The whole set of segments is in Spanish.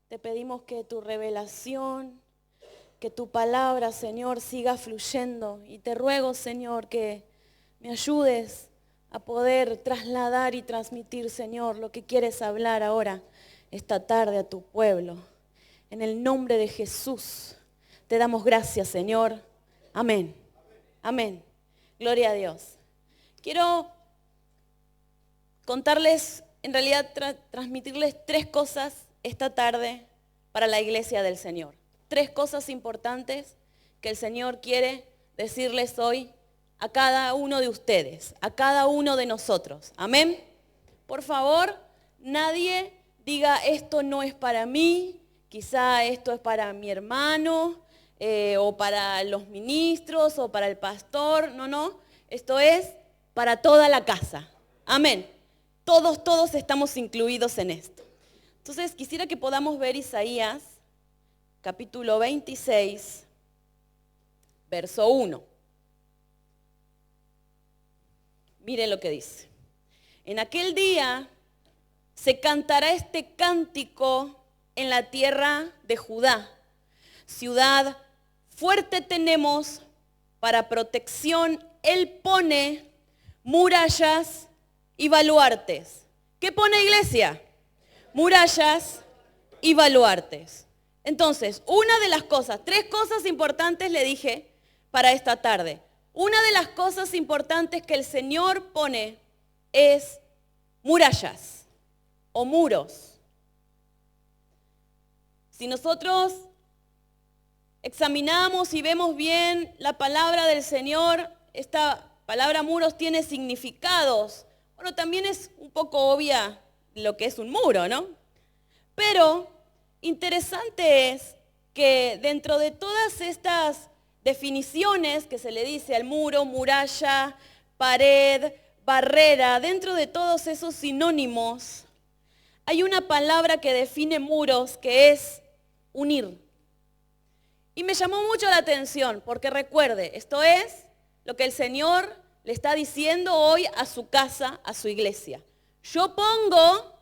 Te pedimos que tu revelación, que tu palabra, Señor, siga fluyendo. Y te ruego, Señor, que me ayudes a poder trasladar y transmitir, Señor, lo que quieres hablar ahora, esta tarde, a tu pueblo. En el nombre de Jesús, te damos gracias, Señor. Amén. Amén. Gloria a Dios. Quiero contarles, en realidad transmitirles 3 cosas esta tarde para la iglesia del Señor. 3 cosas importantes que el Señor quiere decirles hoy a cada uno de ustedes, a cada uno de nosotros. Amén. Por favor, nadie diga esto no es para mí, quizá esto es para mi hermano, o para los ministros, o para el pastor. No, esto es para toda la casa. Amén. Todos estamos incluidos en esto. Entonces, quisiera que podamos ver Isaías, capítulo 26, verso 1. Mire lo que dice. En aquel día se cantará este cántico en la tierra de Judá. Ciudad fuerte tenemos para protección. Él pone murallas y baluartes. ¿Qué pone, iglesia? Murallas y baluartes. Entonces, una de las cosas, 3 cosas importantes le dije para esta tarde. Una de las cosas importantes que el Señor pone es murallas o muros. Si nosotros examinamos y vemos bien la palabra del Señor, esta palabra muros tiene significados. Bueno, también es un poco obvia lo que es un muro, ¿no? Pero interesante es que dentro de todas estas definiciones que se le dice al muro, muralla, pared, barrera, dentro de todos esos sinónimos, hay una palabra que define muros que es unir. Y me llamó mucho la atención porque recuerde, esto es lo que el Señor le está diciendo hoy a su casa, a su iglesia. Yo pongo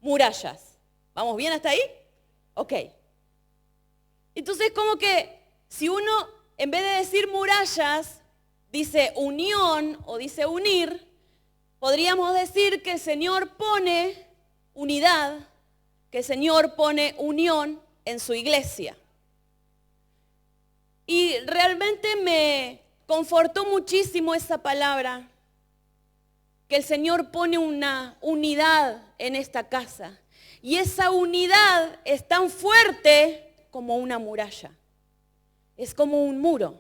murallas. ¿Vamos bien hasta ahí? Ok. Entonces, como que si uno, en vez de decir murallas, dice unión o dice unir, podríamos decir que el Señor pone unidad, que el Señor pone unión en su iglesia. Y realmente me confortó muchísimo esa palabra, que el Señor pone una unidad en esta casa. Y esa unidad es tan fuerte como una muralla. Es como un muro.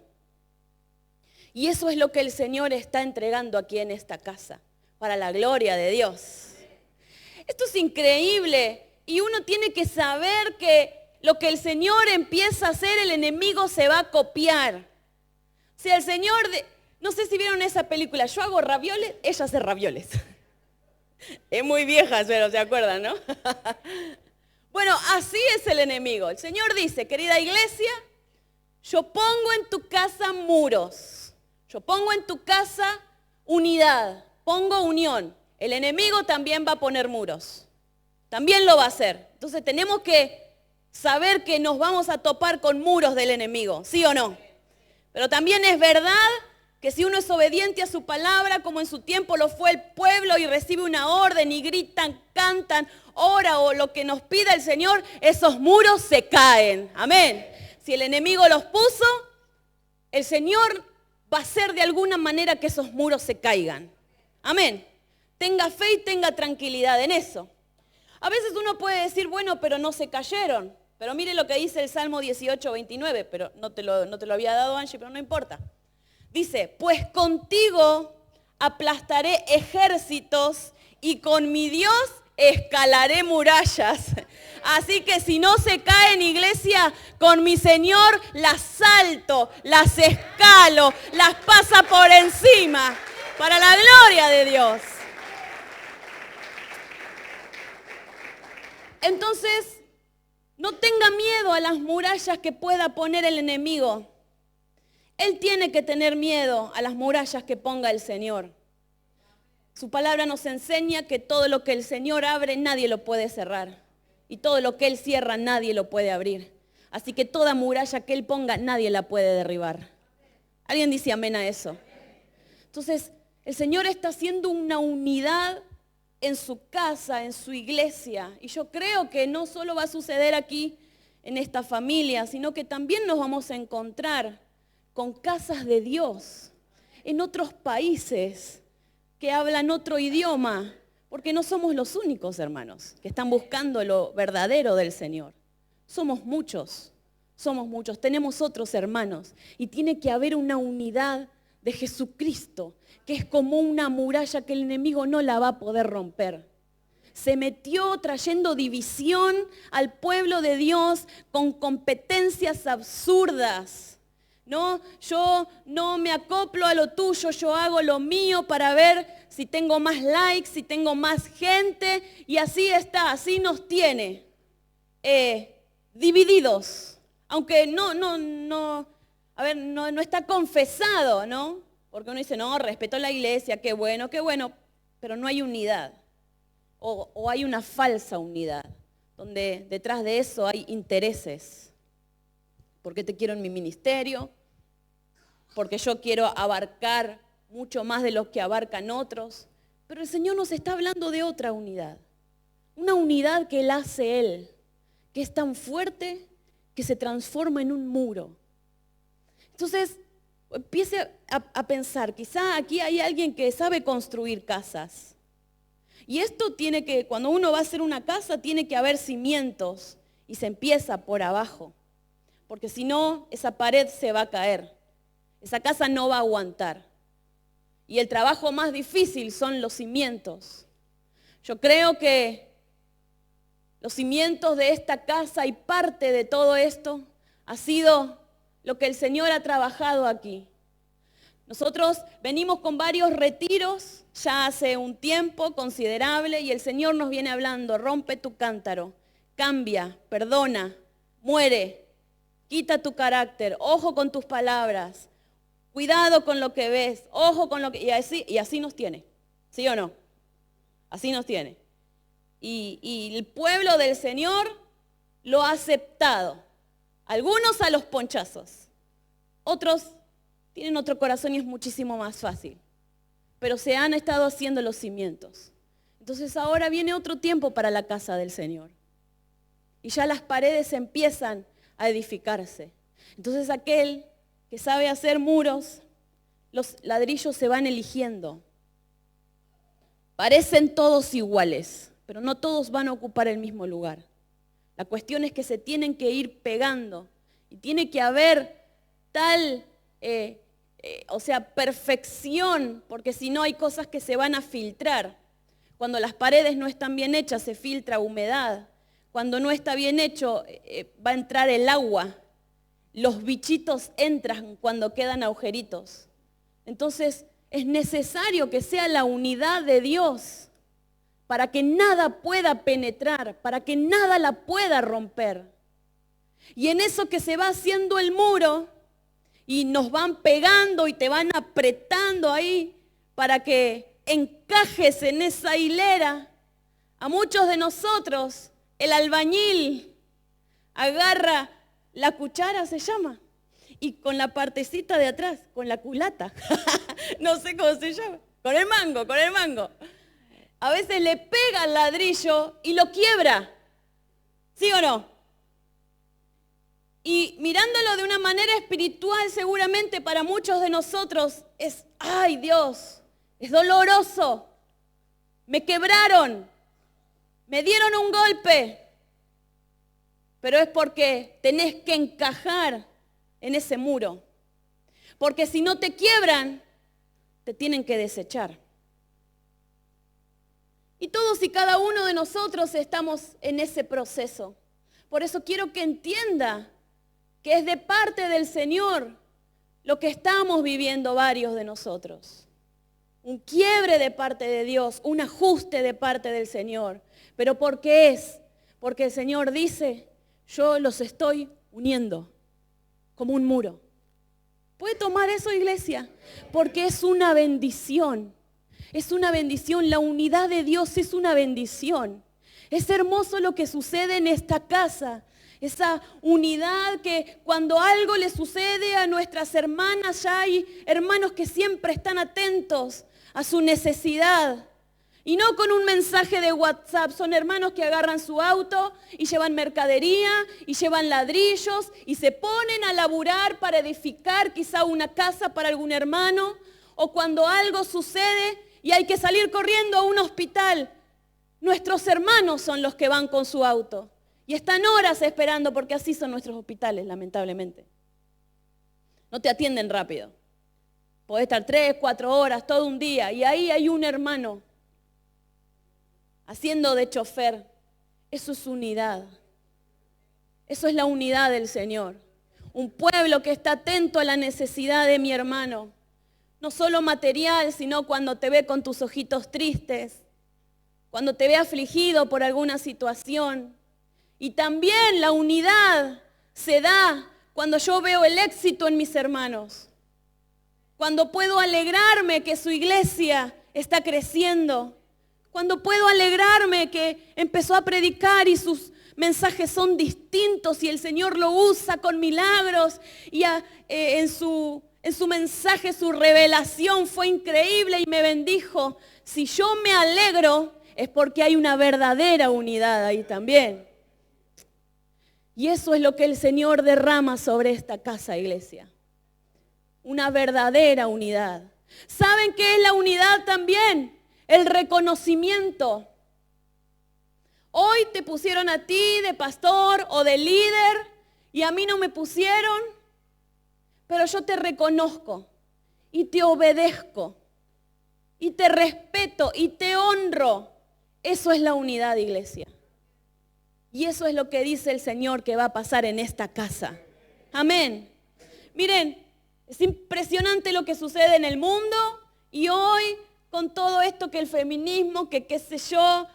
Y eso es lo que el Señor está entregando aquí en esta casa, para la gloria de Dios. Esto es increíble y uno tiene que saber que lo que el Señor empieza a hacer, el enemigo se va a copiar. O sea, el Señor, no sé si vieron esa película, Yo hago ravioles, ella hace ravioles. Es muy vieja, pero se acuerdan, ¿no? Bueno, así es el enemigo. El Señor dice, querida iglesia, yo pongo en tu casa muros. Yo pongo en tu casa unidad, pongo unión. El enemigo también va a poner muros. También lo va a hacer. Entonces tenemos que saber que nos vamos a topar con muros del enemigo, ¿sí o no? Pero también es verdad que si uno es obediente a su palabra, como en su tiempo lo fue el pueblo, y recibe una orden y gritan, cantan, ora o lo que nos pida el Señor, esos muros se caen. Amén. Si el enemigo los puso, el Señor va a hacer de alguna manera que esos muros se caigan. Amén. Tenga fe y tenga tranquilidad en eso. A veces uno puede decir, bueno, pero no se cayeron. Pero mire lo que dice el Salmo 18, 29, pero no te lo había dado, Angie, pero no importa. Dice, pues contigo aplastaré ejércitos y con mi Dios escalaré murallas. Así que si no se caen, iglesia, con mi Señor las salto, las escalo, las pasa por encima, para la gloria de Dios. Entonces, no tenga miedo a las murallas que pueda poner el enemigo. Él tiene que tener miedo a las murallas que ponga el Señor. Su palabra nos enseña que todo lo que el Señor abre, nadie lo puede cerrar. y todo lo que Él cierra nadie lo puede abrir. Así que toda muralla que Él ponga nadie la puede derribar. ¿Alguien dice amén a eso? Entonces, el Señor está haciendo una unidad en su casa, en su iglesia. Y yo creo que no solo va a suceder aquí en esta familia, sino que también nos vamos a encontrar con casas de Dios en otros países que hablan otro idioma, porque no somos los únicos, hermanos, que están buscando lo verdadero del Señor. Somos muchos, tenemos otros hermanos y tiene que haber una unidad de Jesucristo, que es como una muralla que el enemigo no la va a poder romper. Se metió trayendo división al pueblo de Dios con competencias absurdas. No, yo no me acoplo a lo tuyo, yo hago lo mío para ver si tengo más likes, si tengo más gente, y así está, así nos tiene divididos. Aunque no está confesado, ¿no? Porque uno dice, no, respeto la iglesia, qué bueno, pero no hay unidad. O hay una falsa unidad, donde detrás de eso hay intereses. Porque te quiero en mi ministerio, porque yo quiero abarcar mucho más de lo que abarcan otros. Pero el Señor nos está hablando de otra unidad. Una unidad que Él hace Él, que es tan fuerte que se transforma en un muro. Entonces, empiece a pensar, quizá aquí hay alguien que sabe construir casas. Y esto tiene que, cuando uno va a hacer una casa, tiene que haber cimientos y se empieza por abajo. Porque si no, esa pared se va a caer. Esa casa no va a aguantar. Y el trabajo más difícil son los cimientos. Yo creo que los cimientos de esta casa y parte de todo esto ha sido lo que el Señor ha trabajado aquí. Nosotros venimos con varios retiros ya hace un tiempo considerable y el Señor nos viene hablando, rompe tu cántaro, cambia, perdona, muere, quita tu carácter, ojo con tus palabras, cuidado con lo que ves, ojo con lo que... Y así nos tiene, ¿sí o no? Así nos tiene. Y el pueblo del Señor lo ha aceptado. Algunos a los ponchazos, otros tienen otro corazón y es muchísimo más fácil. Pero se han estado haciendo los cimientos. Entonces ahora viene otro tiempo para la casa del Señor. Y ya las paredes empiezan a edificarse. Entonces aquel que sabe hacer muros, los ladrillos se van eligiendo. Parecen todos iguales, pero no todos van a ocupar el mismo lugar. La cuestión es que se tienen que ir pegando y tiene que haber tal, perfección, porque si no hay cosas que se van a filtrar. Cuando las paredes no están bien hechas, se filtra humedad. Cuando no está bien hecho, va a entrar el agua. Los bichitos entran cuando quedan agujeritos. Entonces, es necesario que sea la unidad de Dios para que nada pueda penetrar, para que nada la pueda romper. Y en eso que se va haciendo el muro y nos van pegando y te van apretando ahí para que encajes en esa hilera, a muchos de nosotros el albañil agarra la cuchara, se llama, y con la partecita de atrás, con la culata, no sé cómo se llama, con el mango. A veces le pega el ladrillo y lo quiebra, ¿sí o no? Y mirándolo de una manera espiritual, seguramente para muchos de nosotros es, ¡ay Dios! Es doloroso, me quebraron, me dieron un golpe, pero es porque tenés que encajar en ese muro, porque si no te quiebran, te tienen que desechar. Y todos y cada uno de nosotros estamos en ese proceso. Por eso quiero que entienda que es de parte del Señor lo que estamos viviendo varios de nosotros. Un quiebre de parte de Dios, un ajuste de parte del Señor. ¿Pero por qué es? Porque el Señor dice, yo los estoy uniendo como un muro. ¿Puede tomar eso, iglesia? Porque es una bendición. Es una bendición. La unidad de Dios es una bendición. Es hermoso lo que sucede en esta casa. Esa unidad que cuando algo le sucede a nuestras hermanas, ya hay hermanos que siempre están atentos a su necesidad. Y no con un mensaje de WhatsApp, son hermanos que agarran su auto y llevan mercadería y llevan ladrillos y se ponen a laburar para edificar quizá una casa para algún hermano. O cuando algo sucede y hay que salir corriendo a un hospital, nuestros hermanos son los que van con su auto. Y están horas esperando porque así son nuestros hospitales, lamentablemente. No te atienden rápido. Podés estar 3, 4 horas, todo un día, y ahí hay un hermano haciendo de chofer. Eso es unidad. Eso es la unidad del Señor. Un pueblo que está atento a la necesidad de mi hermano. No solo material, sino cuando te ve con tus ojitos tristes, cuando te ve afligido por alguna situación. Y también la unidad se da cuando yo veo el éxito en mis hermanos. Cuando puedo alegrarme que su iglesia está creciendo. Cuando puedo alegrarme que empezó a predicar y sus mensajes son distintos y el Señor lo usa con milagros. Y en su mensaje, su revelación fue increíble y me bendijo. Si yo me alegro es porque hay una verdadera unidad ahí también. Y eso es lo que el Señor derrama sobre esta casa, iglesia. Una verdadera unidad. ¿Saben qué es la unidad también? El reconocimiento. Hoy te pusieron a ti de pastor o de líder y a mí no me pusieron, pero yo te reconozco y te obedezco y te respeto y te honro. Eso es la unidad, iglesia. Y eso es lo que dice el Señor que va a pasar en esta casa. Amén. Miren, es impresionante lo que sucede en el mundo y hoy con todo esto que el feminismo, que qué sé yo,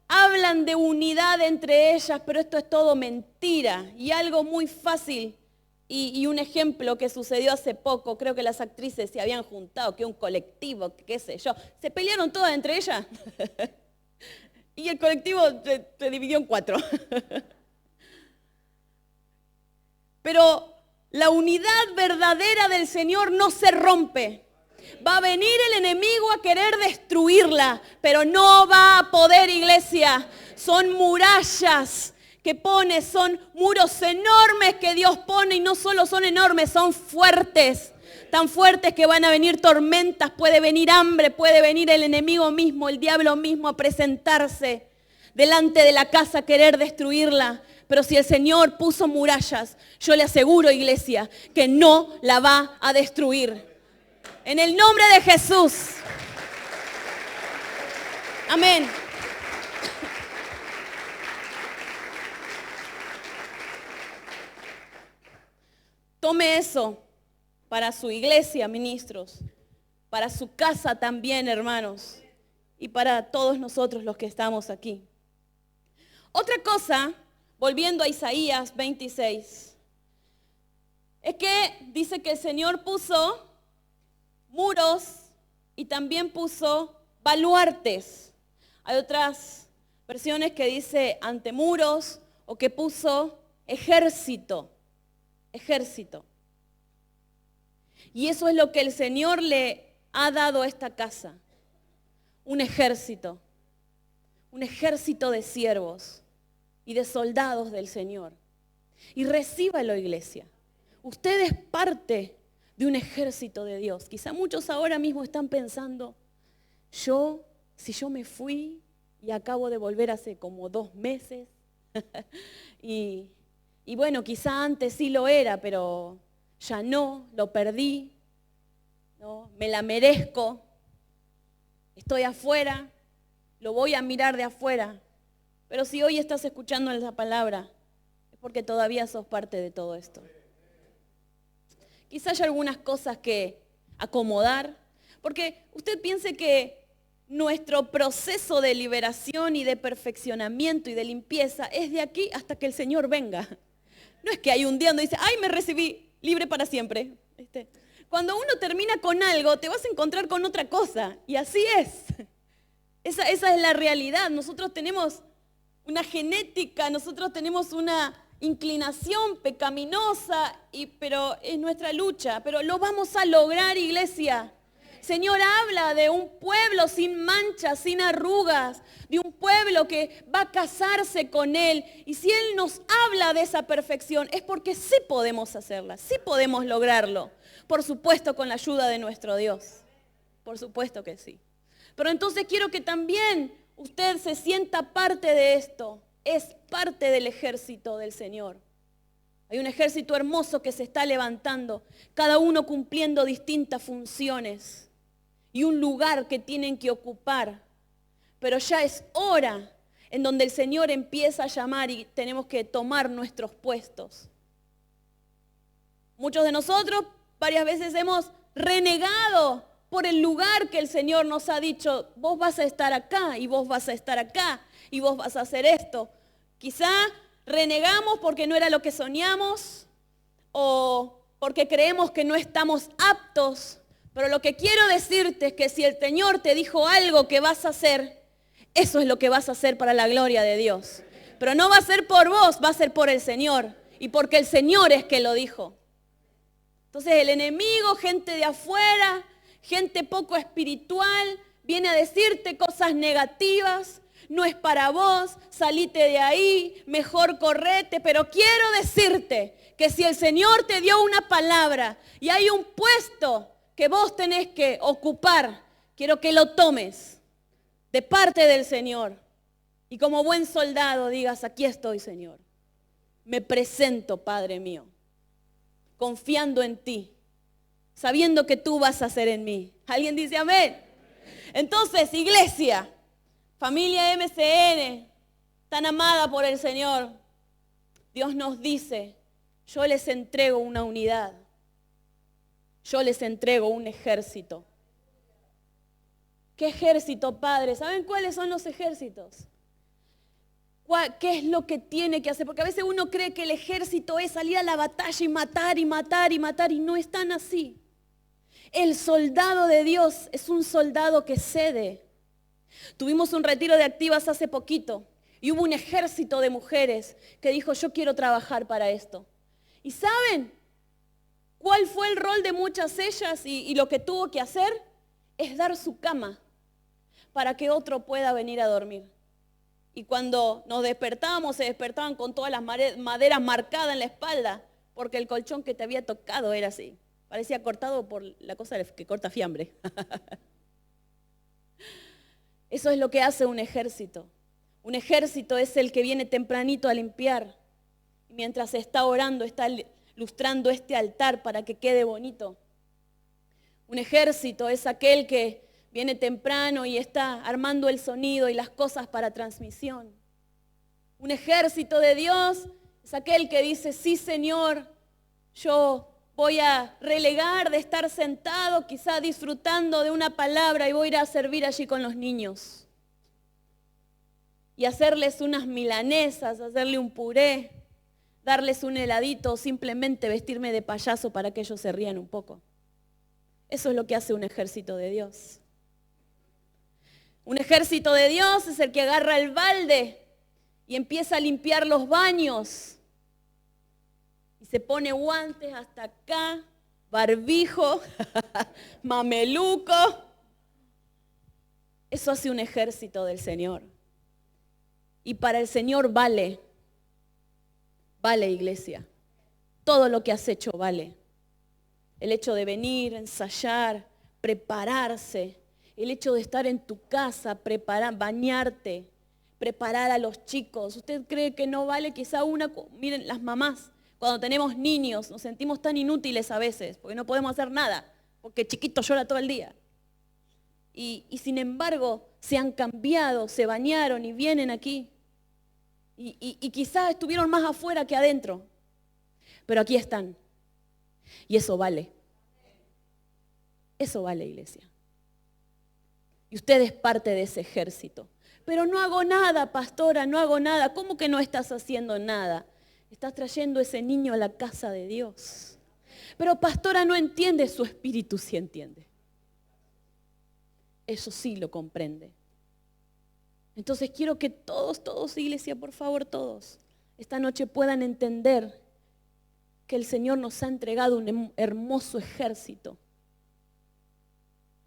hablan de unidad entre ellas, pero esto es todo mentira. Y algo muy fácil y un ejemplo que sucedió hace poco, creo que las actrices se habían juntado, que un colectivo, qué sé yo, se pelearon todas entre ellas. Y el colectivo se dividió en 4. Pero la unidad verdadera del Señor no se rompe. Va a venir el enemigo a querer destruirla, pero no va a poder, iglesia. Son murallas que pone, son muros enormes que Dios pone y no solo son enormes, son fuertes. Tan fuertes que van a venir tormentas, puede venir hambre, puede venir el enemigo mismo, el diablo mismo a presentarse delante de la casa a querer destruirla. Pero si el Señor puso murallas, yo le aseguro, iglesia, que no la va a destruir. En el nombre de Jesús. Amén. Tome eso para su iglesia, ministros, para su casa también, hermanos, y para todos nosotros los que estamos aquí. Otra cosa, volviendo a Isaías 26, es que dice que el Señor puso muros y también puso baluartes. Hay otras versiones que dice antemuros o que puso ejército. Ejército. Y eso es lo que el Señor le ha dado a esta casa. Un ejército de siervos y de soldados del Señor. Y recíbalo, iglesia. Usted es parte de un ejército de Dios. Quizá muchos ahora mismo están pensando, si yo me fui y acabo de volver hace como 2 meses, y bueno, quizá antes sí lo era, pero ya no, lo perdí, ¿no? Me la merezco, estoy afuera, lo voy a mirar de afuera. Pero si hoy estás escuchando esa palabra, es porque todavía sos parte de todo esto. Quizá haya algunas cosas que acomodar, porque usted piense que nuestro proceso de liberación y de perfeccionamiento y de limpieza es de aquí hasta que el Señor venga. No es que hay un día donde dice, ay, me recibí libre para siempre. Cuando uno termina con algo, te vas a encontrar con otra cosa. Y así es. Esa es la realidad. Nosotros tenemos una genética, nosotros tenemos una inclinación pecaminosa, pero es nuestra lucha. Pero lo vamos a lograr, iglesia. Señor habla de un pueblo sin manchas, sin arrugas, de un pueblo que va a casarse con Él. Y si Él nos habla de esa perfección, es porque sí podemos hacerla, sí podemos lograrlo. Por supuesto, con la ayuda de nuestro Dios. Por supuesto que sí. Pero entonces quiero que también usted se sienta parte de esto. Es parte del ejército del Señor. Hay un ejército hermoso que se está levantando, cada uno cumpliendo distintas funciones y un lugar que tienen que ocupar. Pero ya es hora en donde el Señor empieza a llamar y tenemos que tomar nuestros puestos. Muchos de nosotros varias veces hemos renegado por el lugar que el Señor nos ha dicho, vos vas a estar acá y vos vas a estar acá y vos vas a hacer esto. Quizá renegamos porque no era lo que soñamos o porque creemos que no estamos aptos. Pero lo que quiero decirte es que si el Señor te dijo algo que vas a hacer, eso es lo que vas a hacer para la gloria de Dios. Pero no va a ser por vos, va a ser por el Señor. Y porque el Señor es que lo dijo. Entonces el enemigo, gente de afuera, gente poco espiritual, viene a decirte cosas negativas. No es para vos, salite de ahí, mejor correte. Pero quiero decirte que si el Señor te dio una palabra y hay un puesto que vos tenés que ocupar, quiero que lo tomes de parte del Señor. Y como buen soldado digas, aquí estoy, Señor. Me presento, Padre mío, confiando en ti, sabiendo que tú vas a hacer en mí. ¿Alguien dice amén? Entonces, iglesia, familia MCN, tan amada por el Señor, Dios nos dice, yo les entrego una unidad. Yo les entrego un ejército. ¿Qué ejército, Padre? ¿Saben cuáles son los ejércitos? ¿Qué es lo que tiene que hacer? Porque a veces uno cree que el ejército es salir a la batalla y matar y matar y matar, y no es tan así. El soldado de Dios es un soldado que cede. Tuvimos un retiro de activas hace poquito y hubo un ejército de mujeres que dijo, yo quiero trabajar para esto. ¿Y saben cuál fue el rol de muchas ellas y lo que tuvo que hacer? Es dar su cama para que otro pueda venir a dormir. Y cuando nos despertábamos, se despertaban con todas las maderas marcadas en la espalda, porque el colchón que te había tocado era así. Parecía cortado por la cosa que corta fiambre. Eso es lo que hace un ejército. Un ejército es el que viene tempranito a limpiar. Y mientras está orando, está lustrando este altar para que quede bonito. Un ejército es aquel que viene temprano y está armando el sonido y las cosas para transmisión. Un ejército de Dios es aquel que dice, sí, Señor, yo voy a relegar de estar sentado, quizá disfrutando de una palabra, y voy a ir a servir allí con los niños. Y hacerles unas milanesas, hacerle un puré, darles un heladito o simplemente vestirme de payaso para que ellos se rían un poco. Eso es lo que hace un ejército de Dios. Un ejército de Dios es el que agarra el balde y empieza a limpiar los baños. Y se pone guantes hasta acá, barbijo, mameluco. Eso hace un ejército del Señor. Y para el Señor vale, iglesia. Todo lo que has hecho vale. El hecho de venir, ensayar, prepararse. El hecho de estar en tu casa, bañarte, preparar a los chicos. ¿Usted cree que no vale quizá miren, las mamás, cuando tenemos niños, nos sentimos tan inútiles a veces, porque no podemos hacer nada, porque chiquito llora todo el día. Y sin embargo, se han cambiado, se bañaron y vienen aquí. Y quizás estuvieron más afuera que adentro, pero aquí están. Y eso vale. Eso vale, iglesia. Y usted es parte de ese ejército. Pero no hago nada, pastora, no hago nada. ¿Cómo que no estás haciendo nada? Estás trayendo ese niño a la casa de Dios. Pero pastora no entiende, su espíritu sí entiende. Eso sí lo comprende. Entonces quiero que todos, iglesia, por favor, todos, esta noche puedan entender que el Señor nos ha entregado un hermoso ejército.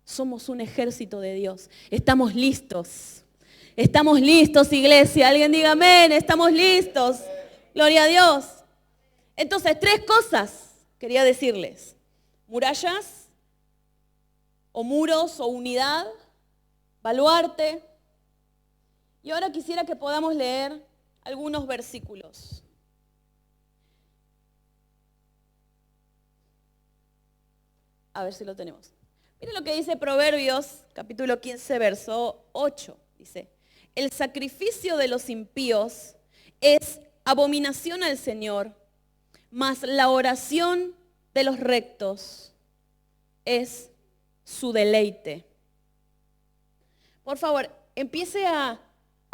Somos un ejército de Dios. Estamos listos. Estamos listos, iglesia. Alguien diga amén. Estamos listos. Gloria a Dios. Entonces, 3 cosas quería decirles. Murallas, o muros, o unidad, baluarte. Y ahora quisiera que podamos leer algunos versículos. A ver si lo tenemos. Miren lo que dice Proverbios, capítulo 15, verso 8. Dice, el sacrificio de los impíos es abominación al Señor, mas la oración de los rectos es su deleite. Por favor, empiece a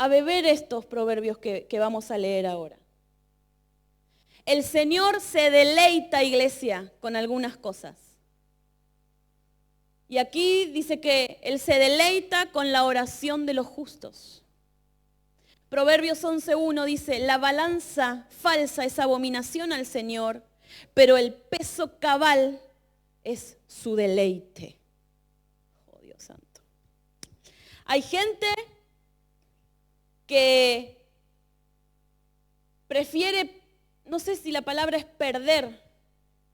beber estos proverbios que vamos a leer ahora. El Señor se deleita, iglesia, con algunas cosas. Y aquí dice que Él se deleita con la oración de los justos. Proverbios 11:1 dice, la balanza falsa es abominación al Señor, pero el peso cabal es su deleite. Oh, Dios santo. Hay gente que prefiere, no sé si la palabra es perder,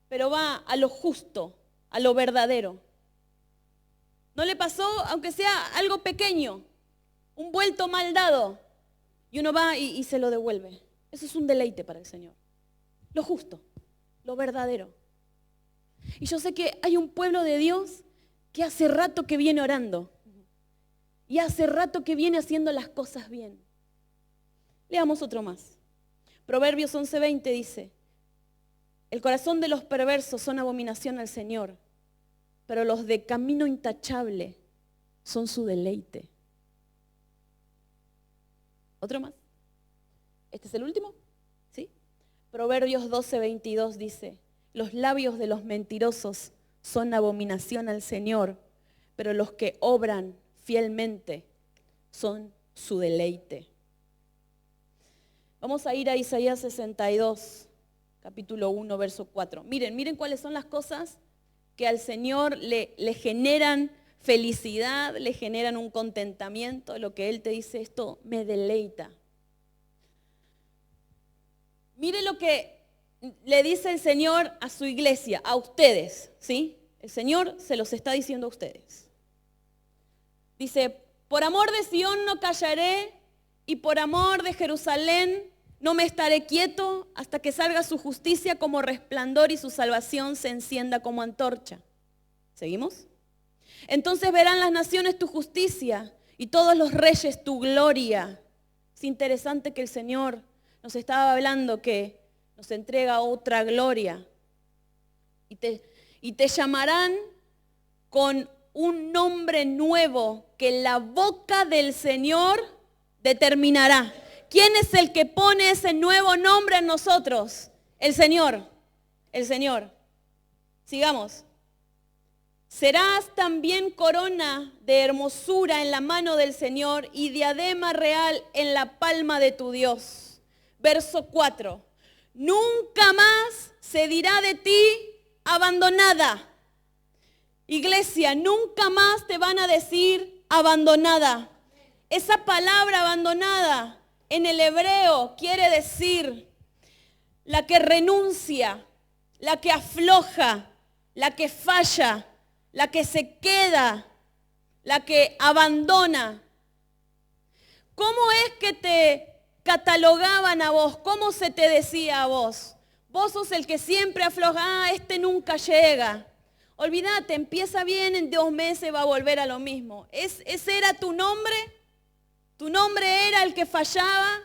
pero va a lo justo, a lo verdadero. ¿No le pasó, aunque sea algo pequeño, un vuelto mal dado, y uno va y se lo devuelve? Eso es un deleite para el Señor. Lo justo, lo verdadero. Y yo sé que hay un pueblo de Dios que hace rato que viene orando. Y hace rato que viene haciendo las cosas bien. Leamos otro más. Proverbios 11:20 dice, el corazón de los perversos son abominación al Señor, pero los de camino intachable son su deleite. ¿Otro más? ¿Este es el último? ¿Sí? Proverbios 12:22 dice, los labios de los mentirosos son abominación al Señor, pero los que obran fielmente son su deleite. Vamos a ir a Isaías 62, capítulo 1, verso 4. Miren cuáles son las cosas que al Señor le generan felicidad, le generan un contentamiento. Lo que Él te dice, esto me deleita. Mire lo que le dice el Señor a su iglesia, a ustedes, ¿sí? El Señor se los está diciendo a ustedes. Dice, por amor de Sión no callaré y por amor de Jerusalén no me estaré quieto hasta que salga su justicia como resplandor y su salvación se encienda como antorcha. ¿Seguimos? Entonces verán las naciones tu justicia y todos los reyes tu gloria. Es interesante que el Señor nos estaba hablando que nos entrega otra gloria. Y te llamarán con un nombre nuevo que la boca del Señor determinará. ¿Quién es el que pone ese nuevo nombre en nosotros? El Señor. El Señor. Sigamos. Serás también corona de hermosura en la mano del Señor y diadema real en la palma de tu Dios. Verso 4. Nunca más se dirá de ti abandonada. Iglesia, nunca más te van a decir abandonada. Esa palabra abandonada en el hebreo quiere decir la que renuncia, la que afloja, la que falla, la que se queda, la que abandona. ¿Cómo es que te catalogaban a vos? ¿Cómo se te decía a vos? Vos sos el que siempre afloja, este nunca llega. Olvídate, empieza bien, en 2 meses va a volver a lo mismo. ¿Ese era tu nombre? ¿Tu nombre era el que fallaba?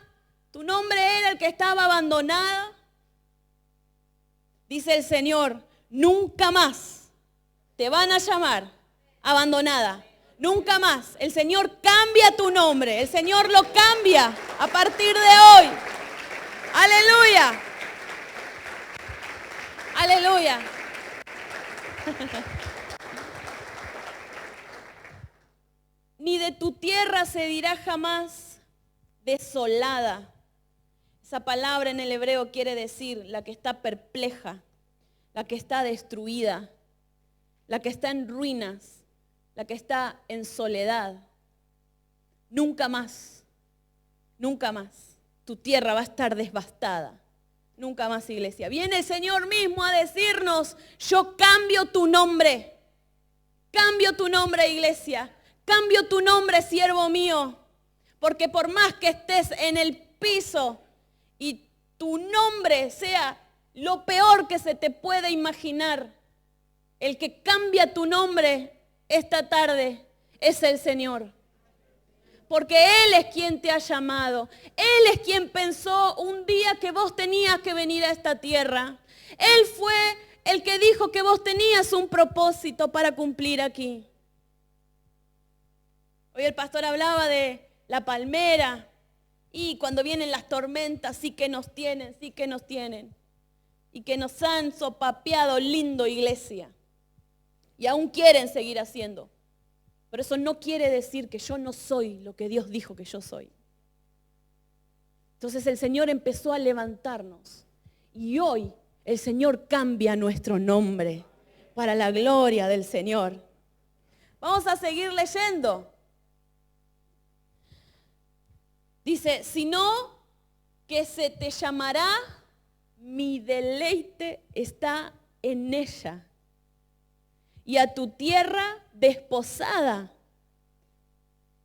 ¿Tu nombre era el que estaba abandonado? Dice el Señor, nunca más te van a llamar abandonada. Nunca más. El Señor cambia tu nombre. El Señor lo cambia a partir de hoy. Aleluya. Aleluya. Ni de tu tierra se dirá jamás, desolada. Esa palabra en el hebreo quiere decir la que está perpleja, la que está destruida, la que está en ruinas, la que está en soledad. Nunca más, nunca más. Tu tierra va a estar devastada. Nunca más, iglesia. Viene el Señor mismo a decirnos, yo cambio tu nombre. Cambio tu nombre, iglesia. Cambio tu nombre, siervo mío. Porque por más que estés en el piso y tu nombre sea lo peor que se te puede imaginar, el que cambia tu nombre esta tarde es el Señor. Porque Él es quien te ha llamado. Él es quien pensó un día que vos tenías que venir a esta tierra. Él fue el que dijo que vos tenías un propósito para cumplir aquí. Hoy el pastor hablaba de la palmera y cuando vienen las tormentas sí que nos tienen. Y que nos han sopapeado lindo, iglesia. Y aún quieren seguir haciendo. Pero eso no quiere decir que yo no soy lo que Dios dijo que yo soy. Entonces el Señor empezó a levantarnos. Y hoy el Señor cambia nuestro nombre para la gloria del Señor. Vamos a seguir leyendo. Dice, sino que se te llamará, mi deleite está en ella. Y a tu tierra desposada,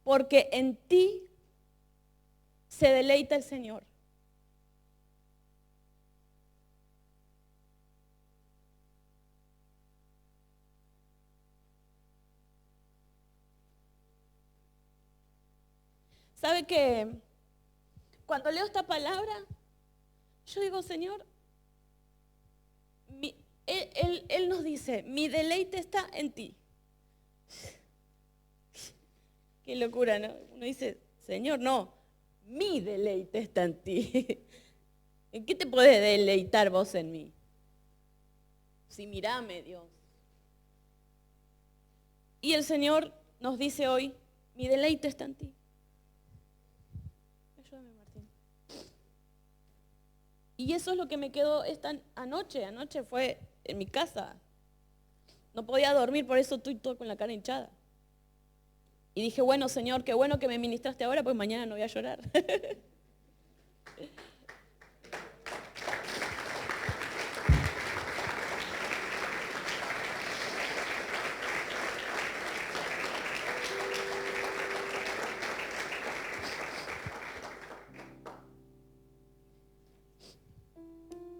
porque en ti se deleita el Señor. ¿Sabe que cuando leo esta palabra, yo digo, Señor, Él nos dice, mi deleite está en ti. Qué locura, ¿no? Uno dice, Señor, no, mi deleite está en ti. ¿En qué te puedes deleitar vos en mí? Si mirame, Dios. Y el Señor nos dice hoy, mi deleite está en ti. Ayúdame, Martín. Y eso es lo que me quedó esta anoche. Anoche fue en mi casa. No podía dormir, por eso estoy todo con la cara hinchada. Y dije, bueno, Señor, qué bueno que me ministraste ahora, pues mañana no voy a llorar.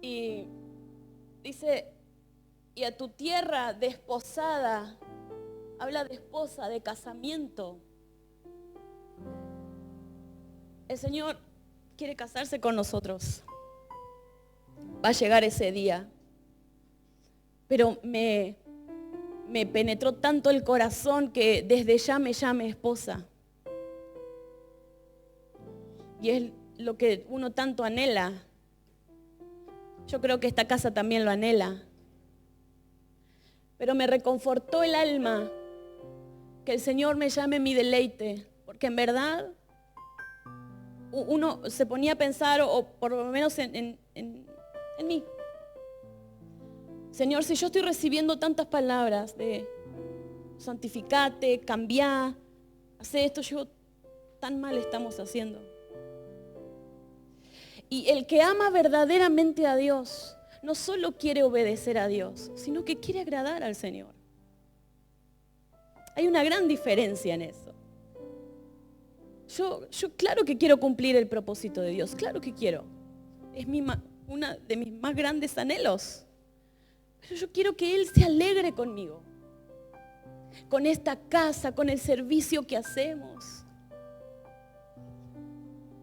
Y dice, y a tu tierra desposada, habla de esposa, de casamiento. El Señor quiere casarse con nosotros. Va a llegar ese día. Pero me penetró tanto el corazón que desde ya me llame esposa. Y es lo que uno tanto anhela. Yo creo que esta casa también lo anhela. Pero me reconfortó el alma que el Señor me llame mi deleite. Porque en verdad uno se ponía a pensar, o por lo menos en mí. Señor, si yo estoy recibiendo tantas palabras de santificate, cambiá, hace esto, yo tan mal estamos haciendo. Y el que ama verdaderamente a Dios, no solo quiere obedecer a Dios, sino que quiere agradar al Señor. Hay una gran diferencia en eso. Yo claro que quiero cumplir el propósito de Dios, claro que quiero. Es una de mis más grandes anhelos. Pero yo quiero que Él se alegre conmigo, con esta casa, con el servicio que hacemos.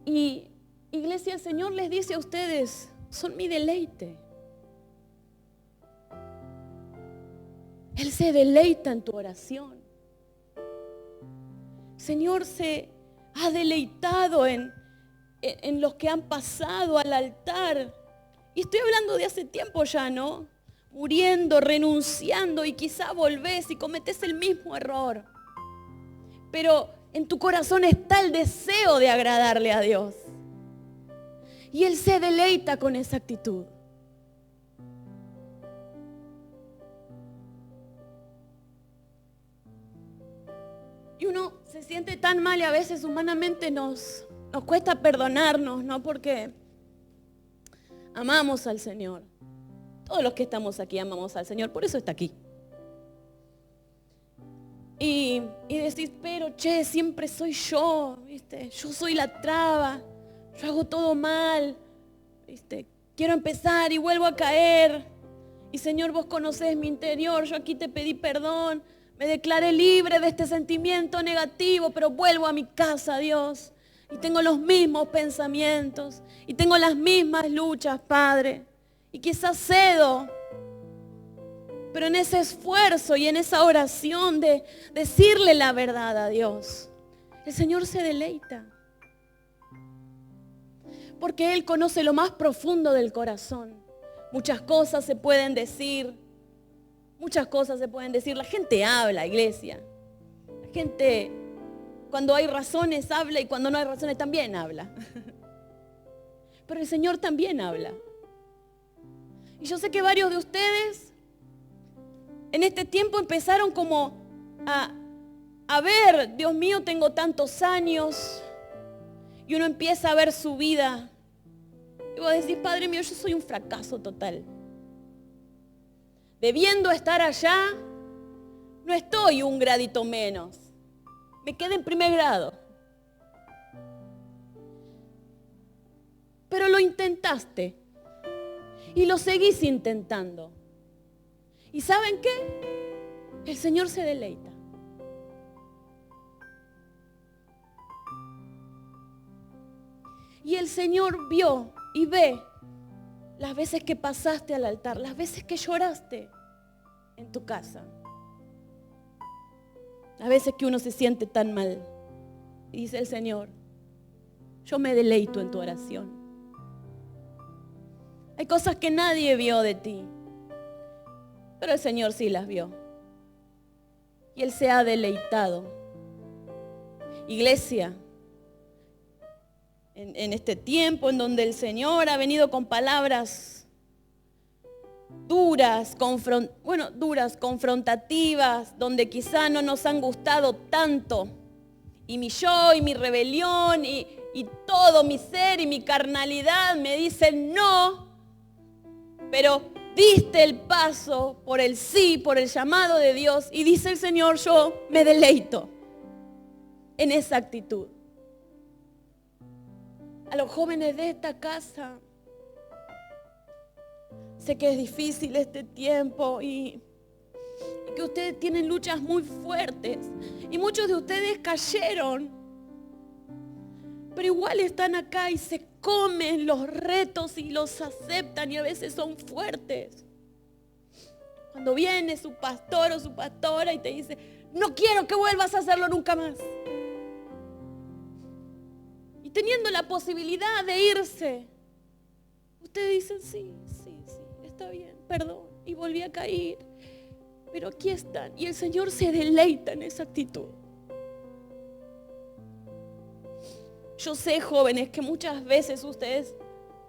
Y iglesia, el Señor les dice a ustedes, son mi deleite. Él se deleita en tu oración. Señor se ha deleitado en los que han pasado al altar. Y estoy hablando de hace tiempo ya, ¿no? Muriendo, renunciando, y quizá volvés y cometés el mismo error. Pero En tu corazón está el deseo de agradarle a Dios. Y Él se deleita con esa actitud. Y uno se siente tan mal y a veces humanamente nos cuesta perdonarnos, ¿no? Porque amamos al Señor. Todos los que estamos aquí amamos al Señor, por eso está aquí. Y decís, pero siempre soy yo, ¿viste? Yo soy la traba, yo hago todo mal, ¿viste? Quiero empezar y vuelvo a caer. Y Señor, vos conocés mi interior, yo aquí te pedí perdón, me declaré libre de este sentimiento negativo, pero vuelvo a mi casa, Dios. Y tengo los mismos pensamientos, y tengo las mismas luchas, Padre. Y quizás cedo, pero en ese esfuerzo y en esa oración de decirle la verdad a Dios, el Señor se deleita. Porque Él conoce lo más profundo del corazón. Muchas cosas se pueden decir. La gente habla, iglesia. La gente, cuando hay razones, habla, y cuando no hay razones también habla. Pero el Señor también habla. Y yo sé que varios de ustedes en este tiempo empezaron como a ver, Dios mío, tengo tantos años. Y uno empieza a ver su vida. Y vos decís, Padre mío, yo soy un fracaso total. Debiendo estar allá, no estoy un gradito menos. Me quedé en primer grado. Pero lo intentaste. Y lo seguís intentando. ¿Y saben qué? El Señor se deleita. Y el Señor vio y ve las veces que pasaste al altar, las veces que lloraste en tu casa. Las veces que uno se siente tan mal. Y dice el Señor, yo me deleito en tu oración. Hay cosas que nadie vio de ti, pero el Señor sí las vio. Y Él se ha deleitado. Iglesia, en este tiempo en donde el Señor ha venido con palabras duras, confrontativas, donde quizá no nos han gustado tanto, y mi yo y mi rebelión y todo mi ser y mi carnalidad me dicen no, pero diste el paso por el sí, por el llamado de Dios, y dice el Señor, yo me deleito en esa actitud. A los jóvenes de esta casa, sé que es difícil este tiempo y que ustedes tienen luchas muy fuertes y muchos de ustedes cayeron, pero igual están acá y se comen los retos y los aceptan, y a veces son fuertes. Cuando viene su pastor o su pastora y te dice, no quiero que vuelvas a hacerlo nunca más. Y teniendo la posibilidad de irse, ustedes dicen, sí, está bien, perdón, y volví a caer. Pero aquí están, y el Señor se deleita en esa actitud. Yo sé, jóvenes, que muchas veces ustedes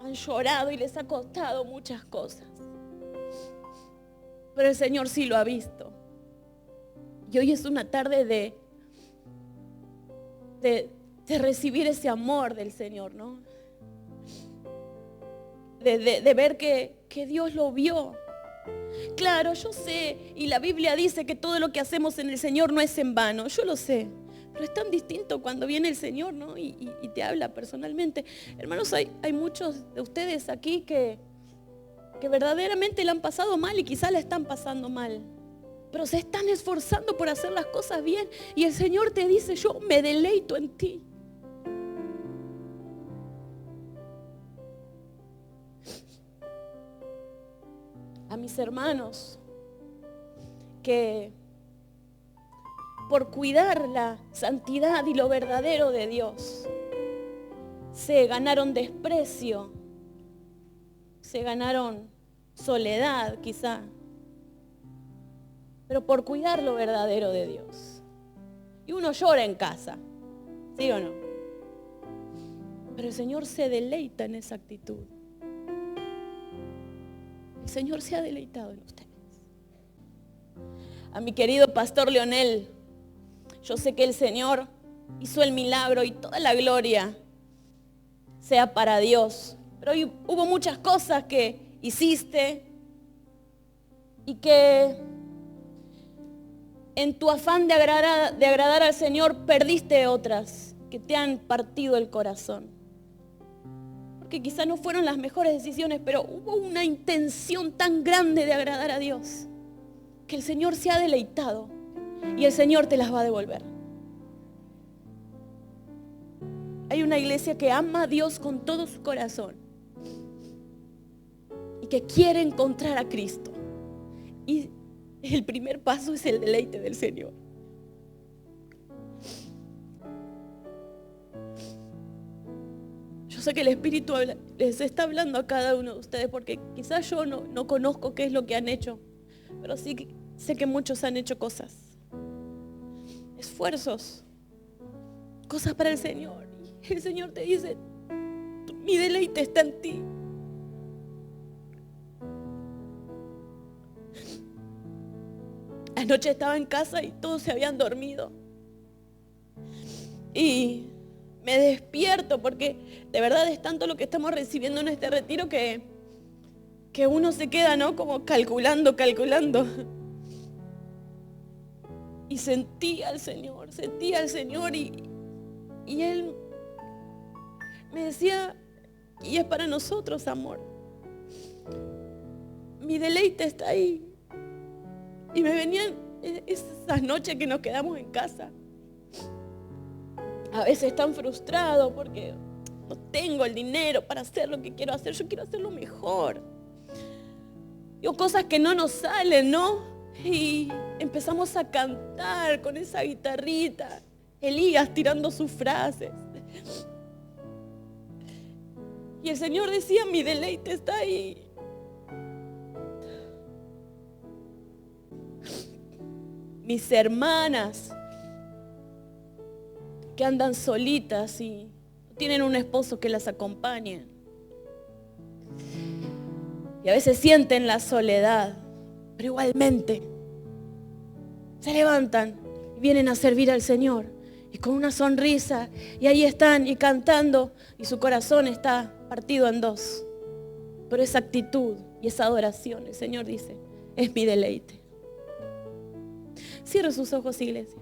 han llorado y les ha costado muchas cosas. Pero el Señor sí lo ha visto. Y hoy es una tarde de recibir ese amor del Señor, ¿no? De ver que Dios lo vio. Claro, yo sé, y la Biblia dice que todo lo que hacemos en el Señor no es en vano, yo lo sé. Pero es tan distinto cuando viene el Señor, ¿no? Y te habla personalmente. Hermanos, hay muchos de ustedes aquí que verdaderamente la han pasado mal y quizás la están pasando mal. Pero se están esforzando por hacer las cosas bien. Y el Señor te dice, yo me deleito en ti. A mis hermanos que por cuidar la santidad y lo verdadero de Dios se ganaron desprecio, se ganaron soledad quizá, pero por cuidar lo verdadero de Dios. Y uno llora en casa, ¿Sí o no? Pero el Señor se deleita en esa actitud. El Señor se ha deleitado en ustedes. A mi querido pastor Leonel, yo sé que el Señor hizo el milagro y toda la gloria sea para Dios. Pero hubo muchas cosas que hiciste y que en tu afán de agradar al Señor perdiste otras que te han partido el corazón. Porque quizás no fueron las mejores decisiones, pero hubo una intención tan grande de agradar a Dios que el Señor se ha deleitado y el Señor te las va a devolver. Hay una iglesia que ama a Dios con todo su corazón y que quiere encontrar a Cristo. Y el primer paso es el deleite del Señor. Yo sé que el Espíritu les está hablando a cada uno de ustedes, porque quizás yo no conozco qué es lo que han hecho, pero sí sé que muchos han hecho cosas, esfuerzos, cosas para el Señor. Y el Señor te dice, mi deleite está en ti. Anoche estaba en casa y todos se habían dormido. Y me despierto porque de verdad es tanto lo que estamos recibiendo en este retiro que uno se queda, ¿no? Como calculando. Y sentí al Señor y Él me decía, y es para nosotros, amor. Mi deleite está ahí. Y me venían esas noches que nos quedamos en casa. A veces tan frustrado porque no tengo el dinero para hacer lo que quiero hacer. Yo quiero hacerlo mejor. Digo, cosas que no nos salen, ¿no? Y empezamos a cantar con esa guitarrita. Elías tirando sus frases. Y el Señor decía, mi deleite está ahí. Mis hermanas que andan solitas y tienen un esposo que las acompañe. Y a veces sienten la soledad, pero igualmente se levantan y vienen a servir al Señor. Y con una sonrisa, y ahí están y cantando, y su corazón está partido en dos. Pero esa actitud y esa adoración, el Señor dice, es mi deleite. Cierre sus ojos, iglesia.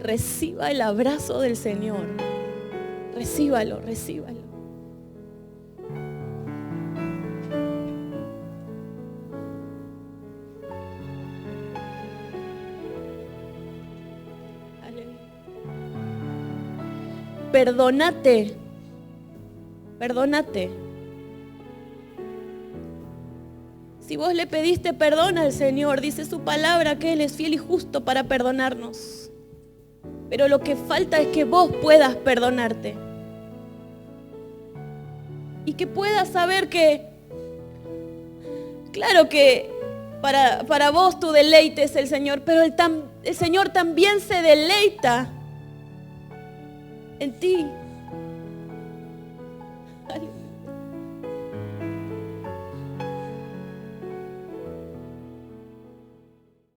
Reciba el abrazo del Señor. Recíbalo. Aleluya. Perdónate. Si vos le pediste perdón al Señor, dice su palabra que Él es fiel y justo para perdonarnos. Pero lo que falta es que vos puedas perdonarte. Y que puedas saber que, claro que para vos tu deleite es el Señor, pero el Señor también se deleita en ti. Aleluya.